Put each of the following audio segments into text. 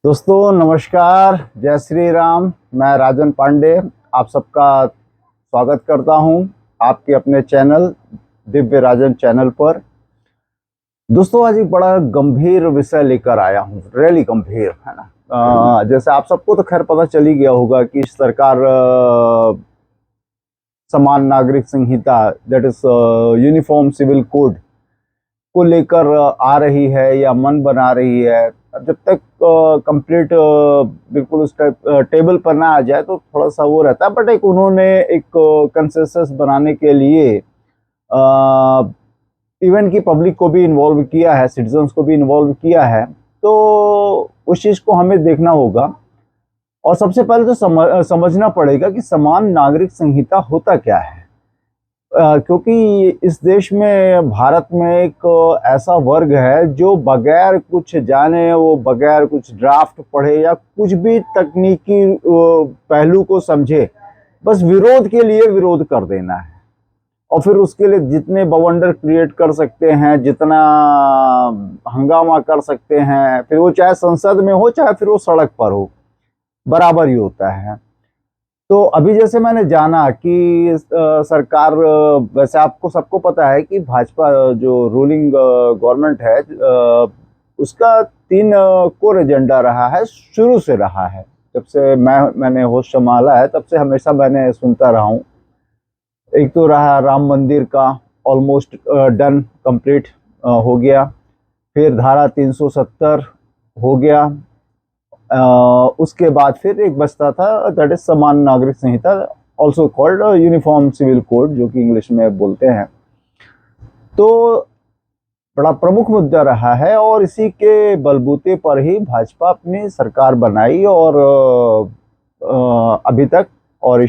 दोस्तों नमस्कार, जय श्री राम। मैं राजन पांडे आप सबका स्वागत करता हूं आपके अपने चैनल दिव्य राजन चैनल पर। दोस्तों आज एक बड़ा गंभीर विषय लेकर आया हूं, रियली गंभीर है ना। जैसे आप सबको तो खैर पता चल ही गया होगा कि सरकार समान नागरिक संहिता that is uniform civil code को लेकर आ रही है या मन बना रही है। अब जब तक कंप्लीट बिल्कुल उस टेबल पर ना आ जाए तो थोड़ा सा वो रहता है, बट एक उन्होंने एक कंसेंसस बनाने के लिए इवन की पब्लिक को भी इन्वॉल्व किया है, सिटीजन्स को भी इन्वॉल्व किया है। तो उस चीज़ को हमें देखना होगा और सबसे पहले तो समझना पड़ेगा कि समान नागरिक संहिता होता क्या है। क्योंकि इस देश में, भारत में एक ऐसा वर्ग है जो बगैर कुछ जाने, वो बगैर कुछ ड्राफ्ट पढ़े या कुछ भी तकनीकी पहलू को समझे, बस विरोध के लिए विरोध कर देना है और फिर उसके लिए जितने बवंडर क्रिएट कर सकते हैं, जितना हंगामा कर सकते हैं, फिर वो चाहे संसद में हो चाहे फिर वो सड़क पर हो, बराबर ही होता है। तो अभी जैसे मैंने जाना कि सरकार, वैसे आपको सबको पता है कि भाजपा जो रूलिंग गवर्नमेंट है, उसका 3 कोर एजेंडा रहा है, शुरू से रहा है। जब से मैंने होश संभाला है तब से हमेशा मैंने सुनता रहा हूँ। एक तो रहा राम मंदिर का, ऑलमोस्ट डन, कंप्लीट हो गया। फिर धारा 370 हो गया। उसके बाद फिर एक बचता था, दैट इज समान नागरिक संहिता, also called uniform civil code, जो कि इंग्लिश में बोलते हैं। तो बड़ा प्रमुख मुद्दा रहा है और इसी के बलबूते पर ही भाजपा अपनी सरकार बनाई और अभी तक और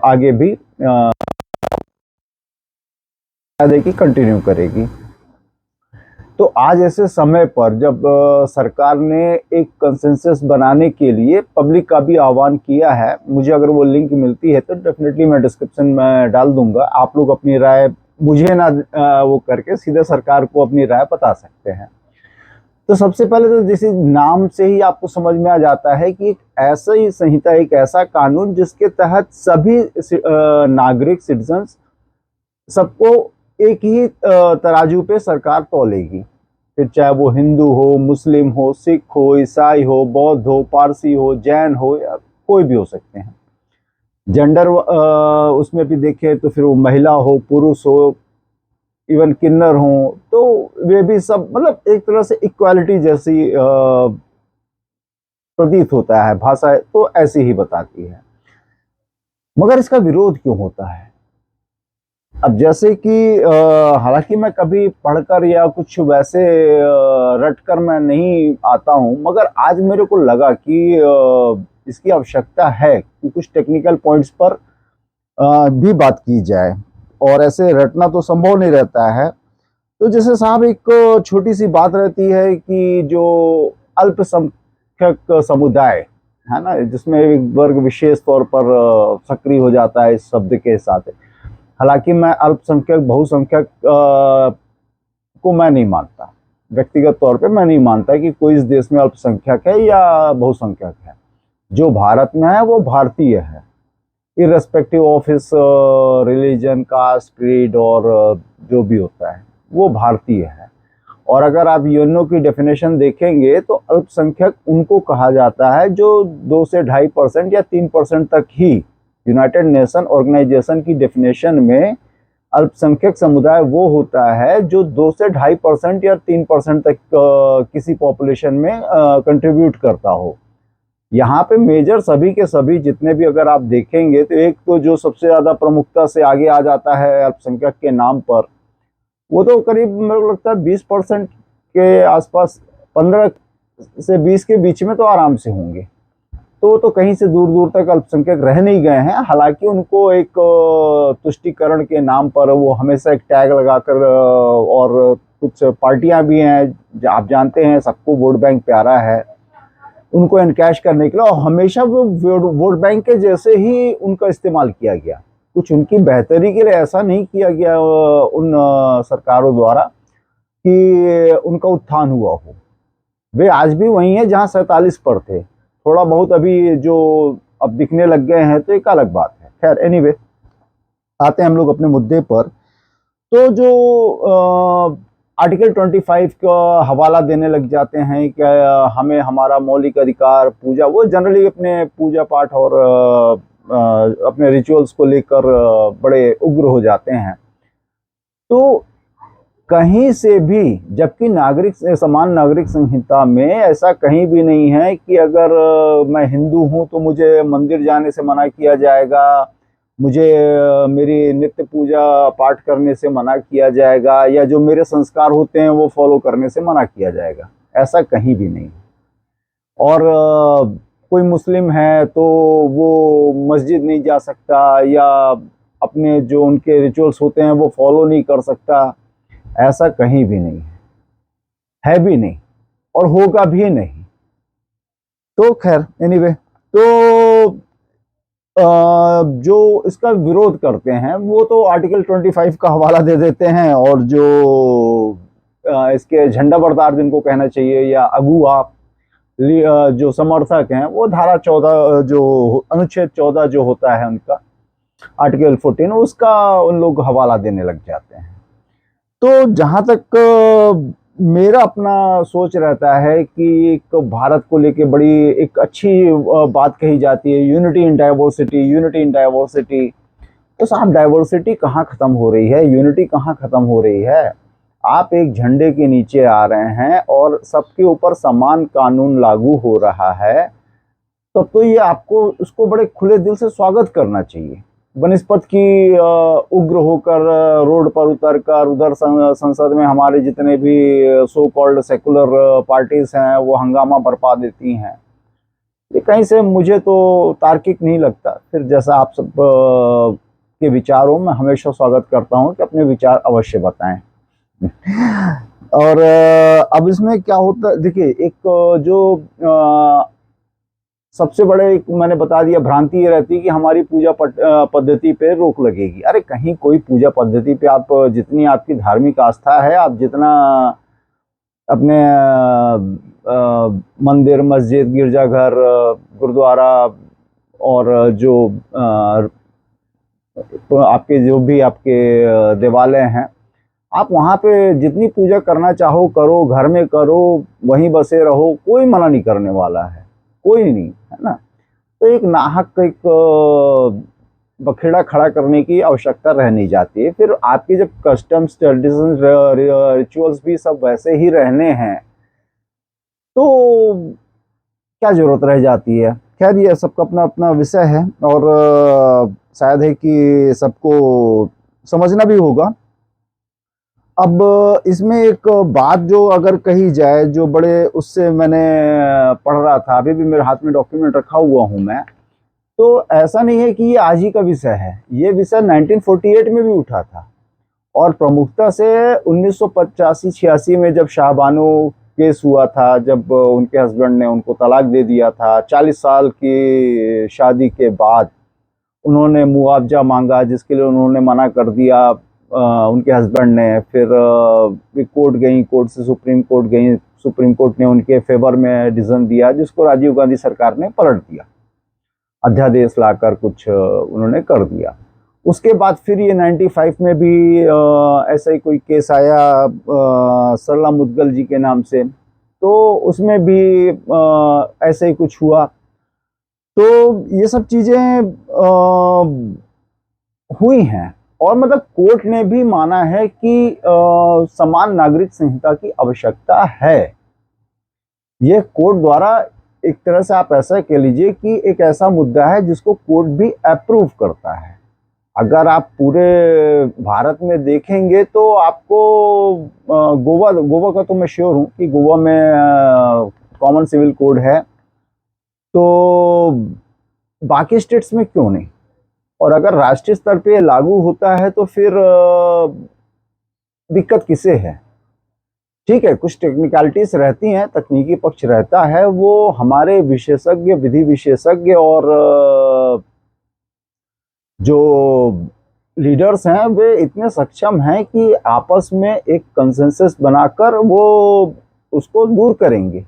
आगे भी देखी कंटिन्यू करेगी। तो आज ऐसे समय पर जब सरकार ने एक कंसेंसस बनाने के लिए पब्लिक का भी आह्वान किया है, मुझे अगर वो लिंक मिलती है तो डेफिनेटली मैं डिस्क्रिप्शन में डाल दूंगा। आप लोग अपनी राय मुझे ना वो करके सीधे सरकार को अपनी राय बता सकते हैं। तो सबसे पहले तो जैसे नाम से ही आपको समझ में आ जाता है कि एक ऐसा ही संहिता, एक ऐसा कानून जिसके तहत सभी नागरिक, सिटीजन्स, सबको एक ही तराजू पे सरकार तौलेगी। फिर चाहे वो हिंदू हो, मुस्लिम हो, सिख हो, ईसाई हो, बौद्ध हो, पारसी हो, जैन हो, या कोई भी हो सकते हैं। जेंडर उसमें भी देखें तो फिर वो महिला हो, पुरुष हो, इवन किन्नर हो, तो वे भी सब, मतलब एक तरह से इक्वालिटी जैसी प्रतीत होता है। भाषा तो ऐसी ही बताती है। मगर इसका विरोध क्यों होता है? अब जैसे कि हालांकि मैं कभी पढ़कर या कुछ वैसे रटकर मैं नहीं आता हूं, मगर आज मेरे को लगा कि इसकी आवश्यकता है कि कुछ टेक्निकल पॉइंट्स पर भी बात की जाए, और ऐसे रटना तो संभव नहीं रहता है। तो जैसे साहब, एक छोटी सी बात रहती है कि जो अल्पसंख्यक समुदाय है ना, जिसमें एक वर्ग विशेष तौर पर सक्रिय हो जाता है इस शब्द के साथ। हालांकि मैं अल्पसंख्यक, बहुसंख्यक को मैं नहीं मानता, व्यक्तिगत तौर पे मैं नहीं मानता कि कोई इस देश में अल्पसंख्यक है या बहुसंख्यक है। जो भारत में है वो भारतीय है, irrespective of his religion, caste, creed और जो भी होता है, वो भारतीय है। और अगर आप यूएनओ की डेफिनेशन देखेंगे तो अल्पसंख्यक उनको कहा जाता है जो 2 से 2.5% या 3% तक ही, यूनाइटेड नेशन ऑर्गेनाइजेशन की डेफिनेशन में अल्पसंख्यक समुदाय वो होता है जो 2 से 2.5% या 3% तक किसी पॉपुलेशन में कंट्रीब्यूट करता हो। यहाँ पे मेजर सभी के सभी जितने भी अगर आप देखेंगे तो एक तो जो सबसे ज़्यादा प्रमुखता से आगे आ जाता है अल्पसंख्यक के नाम पर, वो तो करीब मेरे को लगता है 20% के आसपास, 15 से 20 के बीच में तो आराम से होंगे। तो कहीं से दूर दूर तक अल्पसंख्यक रह नहीं गए हैं। हालांकि उनको एक तुष्टीकरण के नाम पर वो हमेशा एक टैग लगाकर, और कुछ पार्टियां भी हैं, आप जानते हैं सबको वोट बैंक प्यारा है, उनको एनकैश करने के लिए, और हमेशा वो वोट बैंक के जैसे ही उनका इस्तेमाल किया गया। कुछ उनकी बेहतरी के लिए ऐसा नहीं किया गया उन सरकारों द्वारा कि उनका उत्थान हुआ हो। वे आज भी वही हैं जहां 47 पर थे। थोड़ा बहुत अभी जो अब दिखने लग गए हैं तो एक अलग बात है। खैर एनीवे, आते हैं हम लोग अपने मुद्दे पर। तो जो आर्टिकल 25 का हवाला देने लग जाते हैं कि हमें हमारा मौलिक अधिकार पूजा, वो जनरली अपने पूजा पाठ और अपने रिचुअल्स को लेकर बड़े उग्र हो जाते हैं। तो कहीं से भी, जबकि नागरिक समान नागरिक संहिता में ऐसा कहीं भी नहीं है कि अगर मैं हिंदू हूं तो मुझे मंदिर जाने से मना किया जाएगा, मुझे मेरी नित्य पूजा पाठ करने से मना किया जाएगा, या जो मेरे संस्कार होते हैं वो फॉलो करने से मना किया जाएगा। ऐसा कहीं भी नहीं। और कोई मुस्लिम है तो वो मस्जिद नहीं जा सकता, या अपने जो उनके रिचुअल्स होते हैं वो फॉलो नहीं कर सकता। ऐसा कहीं भी नहीं है भी नहीं, और होगा भी नहीं। तो खैर एनीवे, तो जो इसका विरोध करते हैं वो तो आर्टिकल 25 का हवाला दे देते हैं, और जो इसके झंडा बरदार जिनको कहना चाहिए या अगुआ जो समर्थक हैं, वो धारा 14, जो अनुच्छेद 14 जो होता है उनका, आर्टिकल 14, उसका उन लोग हवाला देने लग जाते हैं। तो जहां तक मेरा अपना सोच रहता है कि एक भारत को लेके बड़ी एक अच्छी बात कही जाती है, unity in diversity, unity in diversity. तो साहब, डाइवर्सिटी कहाँ खत्म हो रही है, यूनिटी कहाँ खत्म हो रही है? आप एक झंडे के नीचे आ रहे हैं और सबके ऊपर समान कानून लागू हो रहा है, तब तो ये आपको उसको बड़े खुले दिल से स्वागत करना चाहिए, बनिस्पत की उग्र होकर रोड पर उतर कर उधर संसद में हमारे जितने भी सो कॉल्ड सेकुलर पार्टीज हैं वो हंगामा बरपा देती हैं। ये कहीं से मुझे तो तार्किक नहीं लगता। फिर जैसा आप सब के विचारों में हमेशा स्वागत करता हूं कि अपने विचार अवश्य बताएं। और अब इसमें क्या होता है, देखिए, एक जो सबसे बड़े एक मैंने बता दिया भ्रांति ये रहती है कि हमारी पूजा पद्धति पे रोक लगेगी। अरे कहीं कोई पूजा पद्धति पे, आप जितनी आपकी धार्मिक आस्था है, आप जितना अपने मंदिर, मस्जिद, गिरजाघर, गुरुद्वारा और जो आपके जो भी आपके देवालय हैं, आप वहाँ पे जितनी पूजा करना चाहो करो, घर में करो, वहीं बसे रहो, कोई मना नहीं करने वाला है, कोई नहीं, है ना। तो एक नाहक एक बखेड़ा खड़ा करने की आवश्यकता रह नहीं जाती है। फिर आपके जब कस्टम्स, ट्रेडिशंस, रिचुअल्स भी सब वैसे ही रहने हैं तो क्या जरूरत रह जाती है। खैर, ये सबका अपना अपना विषय है, और शायद है कि सबको समझना भी होगा। अब इसमें एक बात जो अगर कही जाए, जो बड़े उससे मैंने पढ़ रहा था, अभी भी मेरे हाथ में डॉक्यूमेंट रखा हुआ हूं मैं, तो ऐसा नहीं है कि ये आज ही का विषय है। ये विषय 1948 में भी उठा था, और प्रमुखता से 1985-86 में जब शाहबानो केस हुआ था, जब उनके हस्बैंड ने उनको तलाक दे दिया था 40 साल की शादी के बाद, उन्होंने मुआवजा मांगा जिसके लिए उन्होंने मना कर दिया उनके हस्बैंड ने। फिर कोर्ट गई, कोर्ट से सुप्रीम कोर्ट गई, सुप्रीम कोर्ट ने उनके फेवर में डिसीजन दिया, जिसको राजीव गांधी सरकार ने पलट दिया, अध्यादेश लाकर कुछ उन्होंने कर दिया। उसके बाद फिर ये 95 में भी ऐसा ही कोई केस आया सरला मुदगल जी के नाम से, तो उसमें भी ऐसे ही कुछ हुआ। तो ये सब चीजें हुई हैं, और मतलब कोर्ट ने भी माना है कि समान नागरिक संहिता की आवश्यकता है। ये कोर्ट द्वारा, एक तरह से आप ऐसा कह लीजिए कि एक ऐसा मुद्दा है जिसको कोर्ट भी अप्रूव करता है। अगर आप पूरे भारत में देखेंगे तो आपको गोवा का तो मैं श्योर हूँ कि गोवा में कॉमन सिविल कोड है, तो बाकी स्टेट्स में क्यों नहीं? और अगर राष्ट्रीय स्तर पे लागू होता है तो फिर दिक्कत किसे है? ठीक है, कुछ टेक्निकलिटीज रहती हैं, तकनीकी पक्ष रहता है, वो हमारे विशेषज्ञ, विधि विशेषज्ञ और जो लीडर्स हैं वे इतने सक्षम हैं कि आपस में एक कंसेंसस बनाकर वो उसको दूर करेंगे।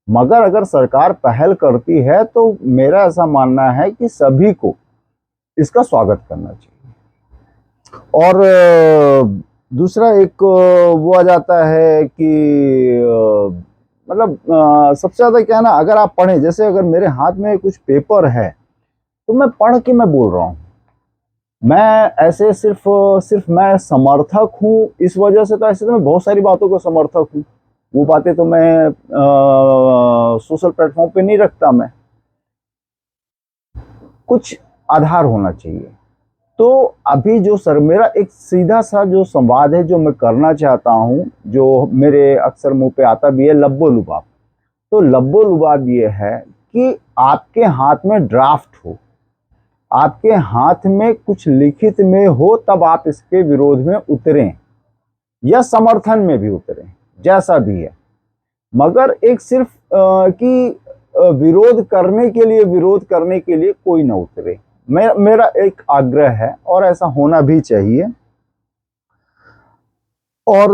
मगर अगर सरकार पहल करती है तो मेरा ऐसा मानना है कि सभी को इसका स्वागत करना चाहिए। और दूसरा एक वो आ जाता है कि मतलब सबसे ज्यादा क्या है ना, अगर आप पढ़ें, जैसे अगर मेरे हाथ में कुछ पेपर है तो मैं पढ़ के मैं बोल रहा हूँ, मैं ऐसे सिर्फ सिर्फ मैं समर्थक हूँ इस वजह से, तो ऐसे तो मैं बहुत सारी बातों को समर्थक हूँ, वो बातें तो मैं सोशल प्लेटफॉर्म पे नहीं रखता। मैं कुछ आधार होना चाहिए। तो अभी जो सर मेरा एक सीधा सा जो संवाद है जो मैं करना चाहता हूँ, जो मेरे अक्सर मुंह पे आता भी है, लब्बो लुबाब। तो लब्बो लुबाब ये है कि आपके हाथ में ड्राफ्ट हो, आपके हाथ में कुछ लिखित में हो, तब आप इसके विरोध में उतरें या समर्थन में भी उतरें, जैसा भी है। मगर एक सिर्फ कि विरोध करने के लिए कोई ना उतरे, मेरा एक आग्रह है, और ऐसा होना भी चाहिए। और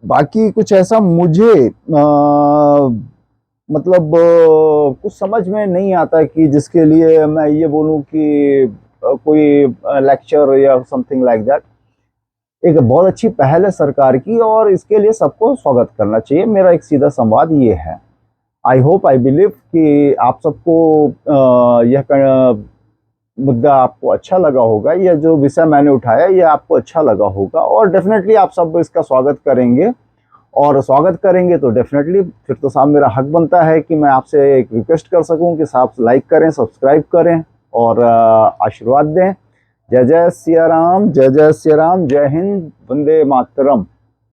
बाकी कुछ ऐसा मुझे मतलब कुछ समझ में नहीं आता कि जिसके लिए मैं ये बोलूं कि कोई लेक्चर या समथिंग लाइक दैट। एक बहुत अच्छी पहल है सरकार की, और इसके लिए सबको स्वागत करना चाहिए। मेरा एक सीधा संवाद ये है। आई होप, आई बिलीव कि आप सबको यह मुद्दा आपको अच्छा लगा होगा, या जो विषय मैंने उठाया ये आपको अच्छा लगा होगा, और डेफिनेटली आप सब इसका स्वागत करेंगे। और स्वागत करेंगे तो डेफिनेटली फिर तो साहब मेरा हक बनता है कि मैं आपसे एक रिक्वेस्ट कर सकूं कि साहब लाइक करें, सब्सक्राइब करें और आशीर्वाद दें। जय जय सिया राम, जय जय सिया राम, जय हिंद, वंदे मातरम।